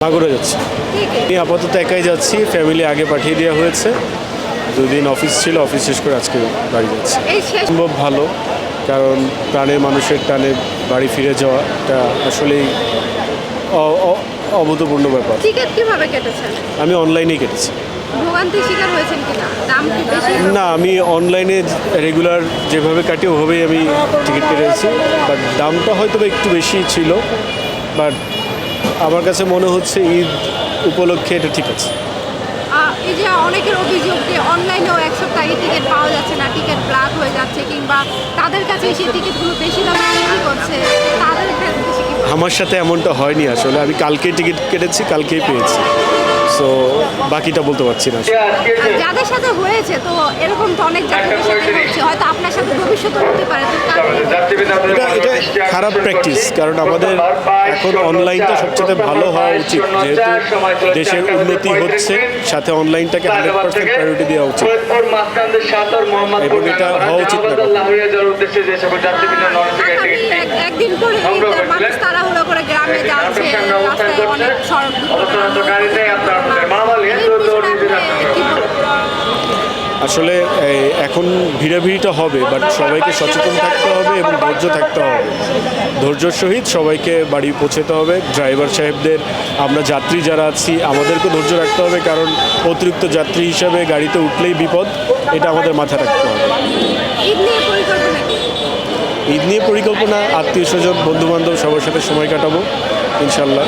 মাগুরে যাচ্ছি। আমি আপাতত একাই যাচ্ছি, ফ্যামিলি আগে পাঠিয়ে দেওয়া হয়েছে। 2 দিন অফিস ছিল, অফিস শেষ করে আজকে বাড়ি যাচ্ছি। সম্ভব ভালো, কারণ প্রাণের মানুষের টানে বাড়ি ফিরে যাওয়া এটা আসলেই অভূতপূর্ণ ব্যাপার। টিকিট কিভাবে কেটেছেন? আমি অনলাইনেই কেটেছি। ভোগান্তির শিকার হয়েছেন কিনা? দাম কি বেশি? না, আমি অনলাইনে রেগুলার যেভাবে কাটি ওভাবেই আমি টিকিট কেটেছি, বাট দামটা হয়তো একটু বেশি ছিল, বাট আমার কাছে মনে হচ্ছে ঈদ উপলক্ষে এটা ঠিক আছে। এই যে অনেকের অভিযোগ যে অনলাইনেও 1 সপ্তাহ আগে টিকিট পাওয়া যাচ্ছে না, টিকিট ব্লক হয়ে যাচ্ছে, কিংবা তাদের কাছে সেই টিকিটগুলো বেশি দামে বিক্রি করছে, তাদের কাছে কি? আমার সাথে এমনটা হয়নি আসলে, আমি কালকেই টিকিট কেটেছি, কালকেই পেয়েছি, সো বাকিটা বলতে পারছি না। যাদের সাথে হয়েছে, তো এরকম তো অনেক যাত্রীদের সাথে হচ্ছে, হয়তো আপনার সাথে ভবিষ্যতে হতে পারে, তো এটা খারাপ প্র্যাকটিস, কারণ আমাদের এখন অনলাইনটা সবচেয়ে ভালো হওয়া উচিত, যেহেতু দেশের উন্নতি হচ্ছে, সাথে অনলাইনটাকে 100% প্রায়োরিটি দেওয়া উচিত, এবং এটা হওয়া উচিত না। একদিন পরে মানুষ তাড়াহুড়ো করে গ্রামে যাচ্ছে, রাস্তায় অনেক সড়ক আসলে এখন ভিড়াভিড়িটা হবে, বাট সবাইকে সচেতন থাকতে হবে এবং ধৈর্য থাকতে হবে। ধৈর্যের সহিত সবাইকে বাড়ি পৌঁছাতে হবে। ড্রাইভার সাহেবদের, আমরা যাত্রী যারা আছি আমাদেরকে ধৈর্য রাখতে হবে, কারণ অতিরিক্ত যাত্রী হিসাবে গাড়িতে উঠলেই বিপদ, এটা আমাদের মাথায় রাখতে হবে। ঈদ নিয়ে পরিকল্পনা, আত্মীয় স্বজন, বন্ধুবান্ধব সবার সাথে সময় কাটাবো ইনশাল্লাহ।